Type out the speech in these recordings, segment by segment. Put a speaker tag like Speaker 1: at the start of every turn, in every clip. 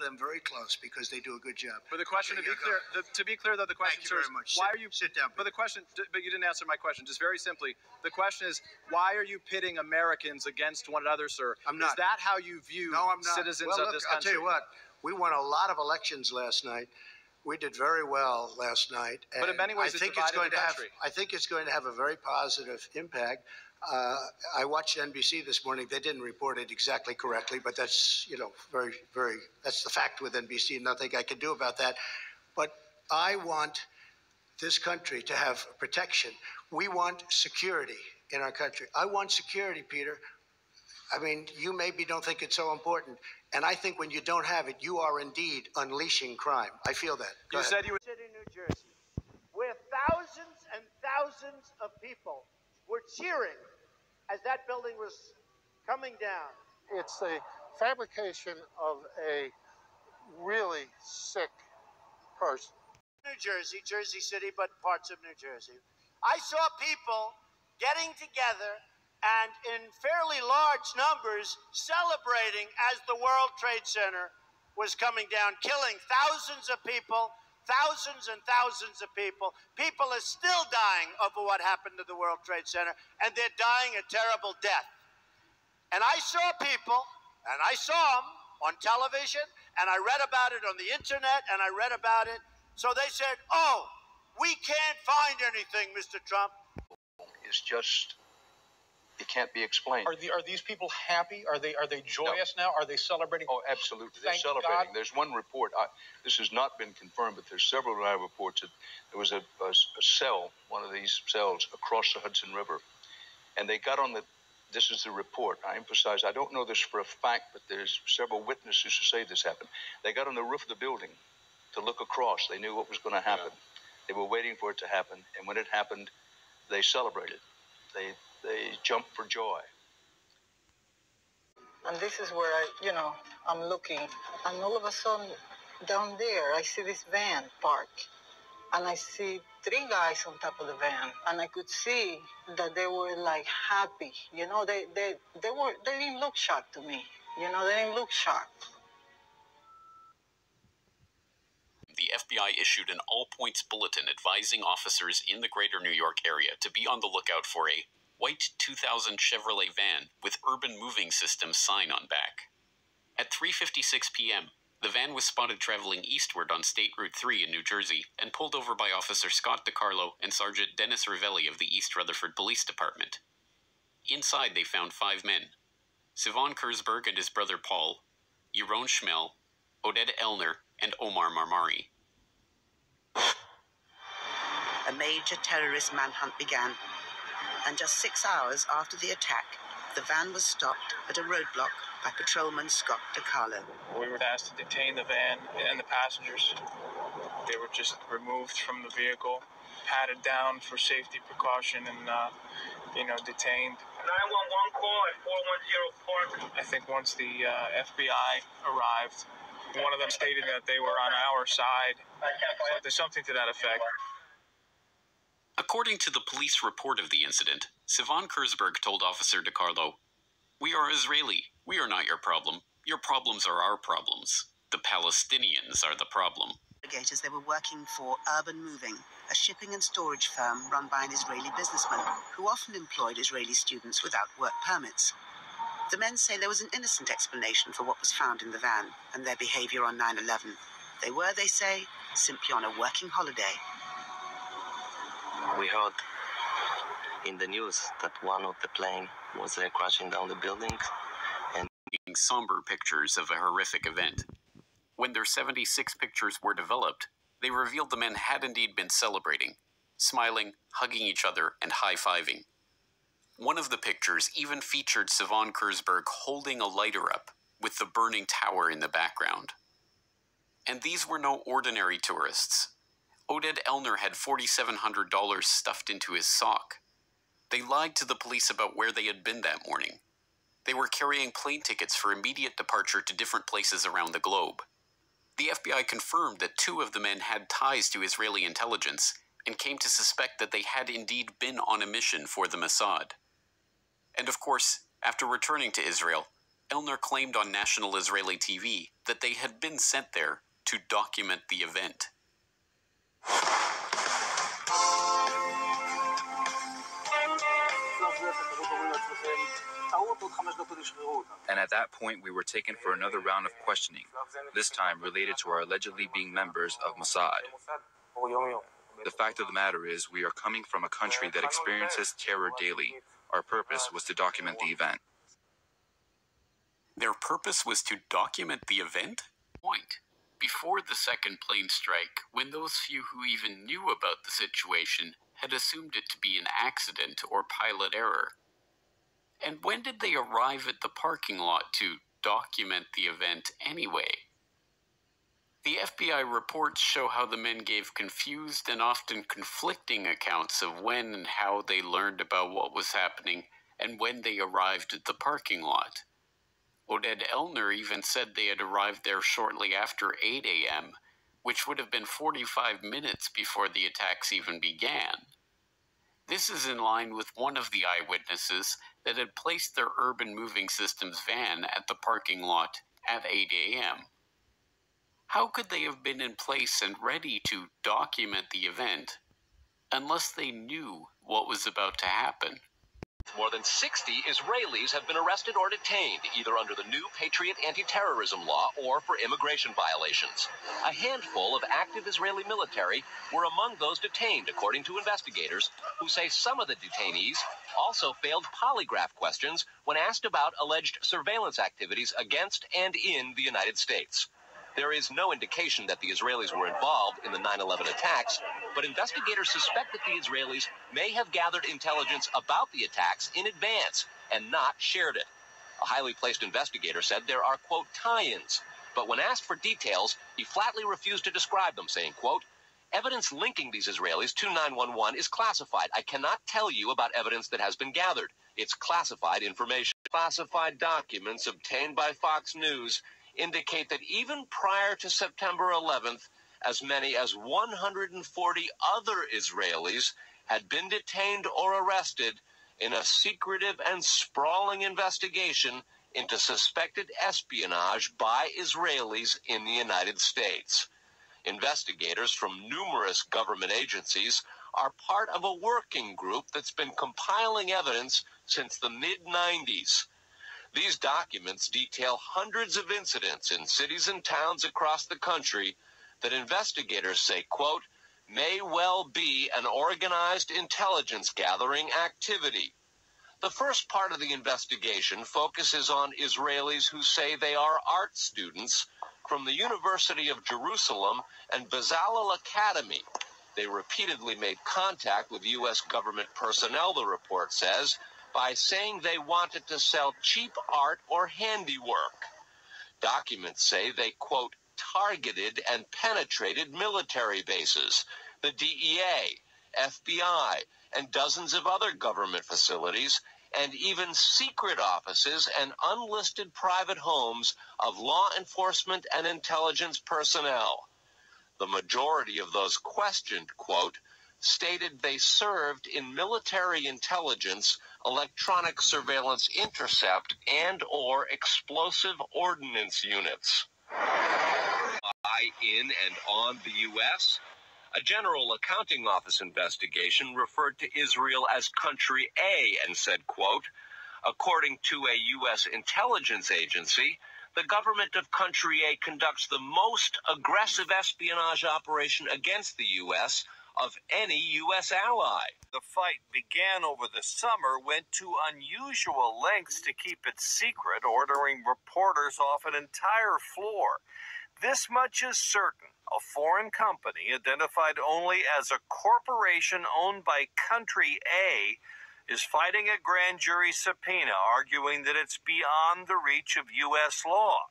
Speaker 1: them very close because they do a good job.
Speaker 2: But the question, to be clear, though, the question,
Speaker 1: Thank you very much.
Speaker 2: why are you
Speaker 1: sit down?
Speaker 2: But the question, but you didn't answer my question. Just very simply, the question is, why are you pitting Americans against one another, sir?
Speaker 1: I'm not.
Speaker 2: Is that how you view citizens of this country?
Speaker 1: I'll tell you what. We won a lot of elections last night. We did very well last night.
Speaker 2: But in many ways,
Speaker 1: I think it's going to have a very positive impact. I watched NBC this morning. They didn't report it exactly correctly, but that's, that's the fact with NBC. Nothing I can do about that. But I want this country to have protection. We want security in our country. I want security, Peter. I mean, you maybe don't think it's so important. And I think when you don't have it, you are indeed unleashing crime. I feel that.
Speaker 2: You said you were
Speaker 3: in New Jersey, where thousands and thousands of people were cheering as that building was coming down.
Speaker 4: It's a fabrication of a really sick person.
Speaker 3: New Jersey, Jersey City, but parts of New Jersey. I saw people getting together and in fairly large numbers celebrating as the World Trade Center was coming down, killing thousands of people, thousands and thousands of people. People are still dying over what happened to the World Trade Center, and they're dying a terrible death. And I saw people, and I saw them on television, and I read about it on the internet, and I read about it. So they said, oh, we can't find anything, Mr. Trump.
Speaker 5: It's just... it can't be explained.
Speaker 6: Are these people happy? Are they joyous now? Are they celebrating?
Speaker 5: Oh, absolutely. They're celebrating.
Speaker 6: God.
Speaker 5: There's one report. This has not been confirmed, but there's several reports that there was a cell, one of these cells, across the Hudson River, and they got on the. This is the report. I emphasize. I don't know this for a fact, but there's several witnesses who say this happened. They got on the roof of the building to look across. They knew what was going to happen. Yeah. They were waiting for it to happen, and when it happened, they celebrated. They jump for joy.
Speaker 7: And this is where I'm looking, and all of a sudden, down there, I see this van parked, and I see 3 guys on top of the van, and I could see that they were like happy. They didn't look shocked to me. They didn't look shocked.
Speaker 8: The FBI issued an all-points bulletin advising officers in the greater New York area to be on the lookout for a white 2000 Chevrolet van with Urban Moving Systems sign on back. At 3:56 p.m., the van was spotted traveling eastward on State Route 3 in New Jersey and pulled over by Officer Scott DiCarlo and Sergeant Dennis Ravelli of the East Rutherford Police Department. Inside, they found 5 men: Sivan Kurzberg and his brother Paul, Yaron Schmel, Oded Elner, and Omar Marmari.
Speaker 9: A major terrorist manhunt began, and just 6 hours after the attack, the van was stopped at a roadblock by patrolman Scott DiCarlo.
Speaker 10: We were asked to detain the van and the passengers. They were just removed from the vehicle, patted down for safety precaution, and detained.
Speaker 11: 911 call at 4104.
Speaker 10: I think once the FBI arrived, one of them stated that they were on our side. So there's something to that effect.
Speaker 8: According to the police report of the incident, Sivan Kurzberg told Officer DiCarlo, "We are Israeli. We are not your problem. Your problems are our problems. The Palestinians are the problem."
Speaker 9: They were working for Urban Moving, a shipping and storage firm run by an Israeli businessman who often employed Israeli students without work permits. The men say there was an innocent explanation for what was found in the van and their behavior on 9/11. They were, they say, simply on a working holiday.
Speaker 12: We heard in the news that one of the plane was crashing down the building and
Speaker 8: taking somber pictures of a horrific event. When their 76 pictures were developed, they revealed the men had indeed been celebrating, smiling, hugging each other, and high-fiving. One of the pictures even featured Sivan Kurzberg holding a lighter up, with the burning tower in the background. And these were no ordinary tourists. Oded Elner had $4,700 stuffed into his sock. They lied to the police about where they had been that morning. They were carrying plane tickets for immediate departure to different places around the globe. The FBI confirmed that 2 of the men had ties to Israeli intelligence and came to suspect that they had indeed been on a mission for the Mossad. And of course, after returning to Israel, Elner claimed on national Israeli TV that they had been sent there to document the event.
Speaker 13: And at that point, we were taken for another round of questioning, this time related to our allegedly being members of Mossad. The fact of the matter is, we are coming from a country that experiences terror daily. Our purpose was to document the event.
Speaker 8: Their purpose was to document the event? Point. Before the second plane strike, when those few who even knew about the situation had assumed it to be an accident or pilot error. And when did they arrive at the parking lot to document the event anyway? The FBI reports show how the men gave confused and often conflicting accounts of when and how they learned about what was happening and when they arrived at the parking lot. Oded Elner even said they had arrived there shortly after 8 a.m., which would have been 45 minutes before the attacks even began. This is in line with one of the eyewitnesses that had placed their urban moving systems van at the parking lot at 8 a.m. How could they have been in place and ready to document the event unless they knew what was about to happen?
Speaker 14: More than 60 Israelis have been arrested or detained, either under the new Patriot anti-terrorism law or for immigration violations. A handful of active Israeli military were among those detained, according to investigators, who say some of the detainees also failed polygraph questions when asked about alleged surveillance activities against and in the United States. There is no indication that the Israelis were involved in the 9/11 attacks, but investigators suspect that the Israelis may have gathered intelligence about the attacks in advance and not shared it. A highly placed investigator said there are, quote, tie-ins, but when asked for details, he flatly refused to describe them, saying, quote, evidence linking these Israelis to 9/11 is classified. I cannot tell you about evidence that has been gathered. It's classified information. Classified documents obtained by Fox News indicate that even prior to September 11th, as many as 140 other Israelis had been detained or arrested in a secretive and sprawling investigation into suspected espionage by Israelis in the United States. Investigators from numerous government agencies are part of a working group that's been compiling evidence since the mid-90s. These documents detail hundreds of incidents in cities and towns across the country that investigators say, quote, may well be an organized intelligence gathering activity. The first part of the investigation focuses on Israelis who say they are art students from the University of Jerusalem and Bezalel Academy. They repeatedly made contact with U.S. government personnel, the report says, by saying they wanted to sell cheap art or handiwork. Documents say they, quote, targeted and penetrated military bases, the DEA, FBI, and dozens of other government facilities, and even secret offices and unlisted private homes of law enforcement and intelligence personnel. The majority of those questioned, quote, stated they served in military intelligence, electronic surveillance intercept, and or explosive ordnance units. In and on the U.S., a General Accounting Office investigation referred to Israel as Country A and said, quote, according to a U.S. intelligence agency, the government of Country A conducts the most aggressive espionage operation against the U.S. of any U.S. ally.
Speaker 15: The fight began over the summer, went to unusual lengths to keep it secret, ordering reporters off an entire floor. This much is certain. A foreign company, identified only as a corporation owned by Country A, is fighting a grand jury subpoena, arguing that it's beyond the reach of U.S. law.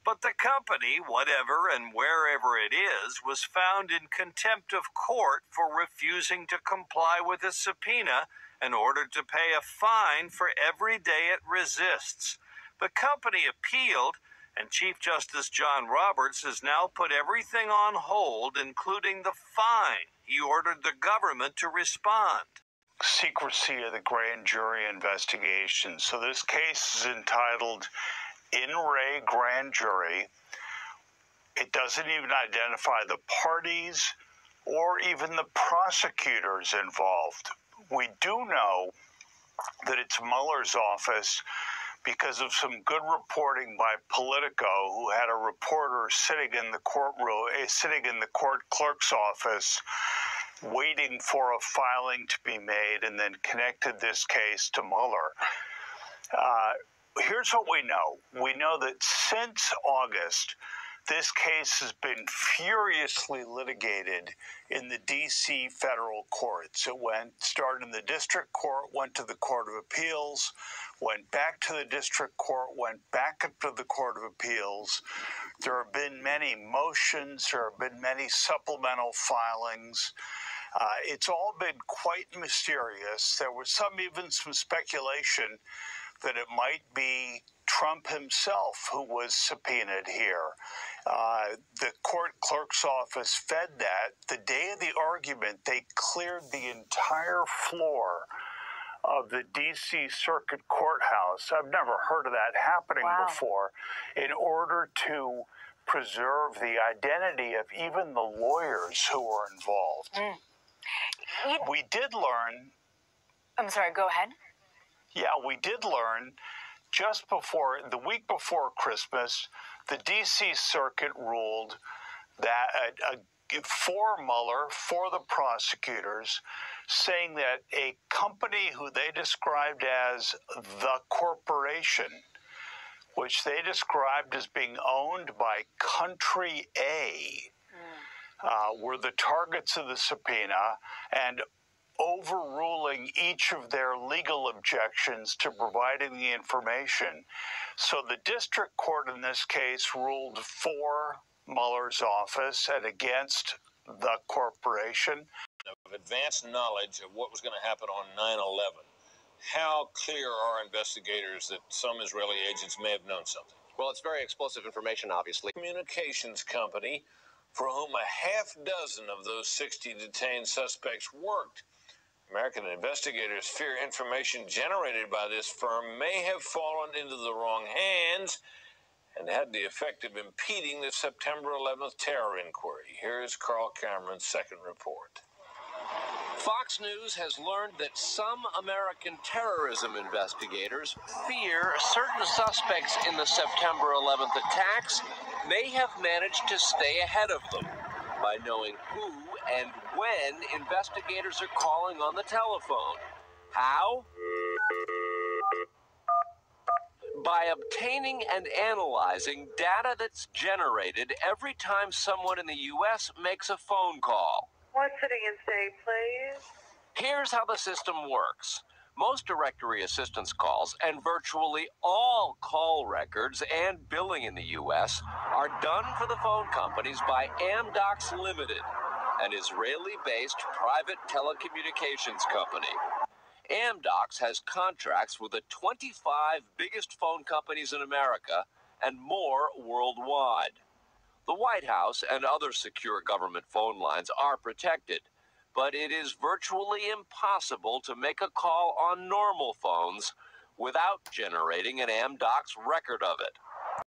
Speaker 15: But the company, whatever and wherever it is, was found in contempt of court for refusing to comply with a subpoena and ordered to pay a fine for every day it resists. The company appealed, and Chief Justice John Roberts has now put everything on hold, including the fine. He ordered the government to respond.
Speaker 16: Secrecy of the grand jury investigation. So this case is entitled in re grand jury. It doesn't even identify the parties or even the prosecutors involved. We do know that it's Mueller's office because of some good reporting by Politico, who had a reporter sitting in the courtroom, sitting in the court clerk's office, waiting for a filing to be made, and then connected this case to Mueller. Here's what we know. We know that since August, this case has been furiously litigated in the D.C. federal courts. It started in the district court, went to the Court of Appeals, went back to the district court, went back up to the Court of Appeals. There have been many motions. There have been many supplemental filings. It's all been quite mysterious. There was even some speculation that it might be Trump himself who was subpoenaed here. The court clerk's office fed that. The day of the argument, they cleared the entire floor of the D.C. Circuit Courthouse. I've never heard of that happening before, in order to preserve the identity of even the lawyers who were involved. We did learn...
Speaker 17: I'm sorry, go ahead.
Speaker 16: Yeah, we did learn just before, the week before Christmas, the D.C. Circuit ruled that for Mueller, for the prosecutors, saying that a company who they described as the corporation, which they described as being owned by Country A, were the targets of the subpoena, and overruling each of their legal objections to providing the information. So the district court in this case ruled for Mueller's office and against the corporation.
Speaker 18: Of advanced knowledge of what was going to happen on 9/11, how clear are investigators that some Israeli agents may have known something?
Speaker 14: Well, it's very explosive information, obviously.
Speaker 18: Communications company for whom a half dozen of those 60 detained suspects worked. American investigators fear information generated by this firm may have fallen into the wrong hands and had the effect of impeding the September 11th terror inquiry. Here's Carl Cameron's second report.
Speaker 14: Fox News has learned that some American terrorism investigators fear certain suspects in the September 11th attacks may have managed to stay ahead of them by knowing who and when investigators are calling on the telephone. How? By obtaining and analyzing data that's generated every time someone in the U.S. makes a phone call.
Speaker 19: What's sitting in state, please?
Speaker 14: Here's how the system works. Most directory assistance calls and virtually all call records and billing in the U.S. are done for the phone companies by Amdocs Limited, an Israeli-based private telecommunications company. Amdocs has contracts with the 25 biggest phone companies in America and more worldwide. The White House and other secure government phone lines are protected, but it is virtually impossible to make a call on normal phones without generating an Amdocs record of it.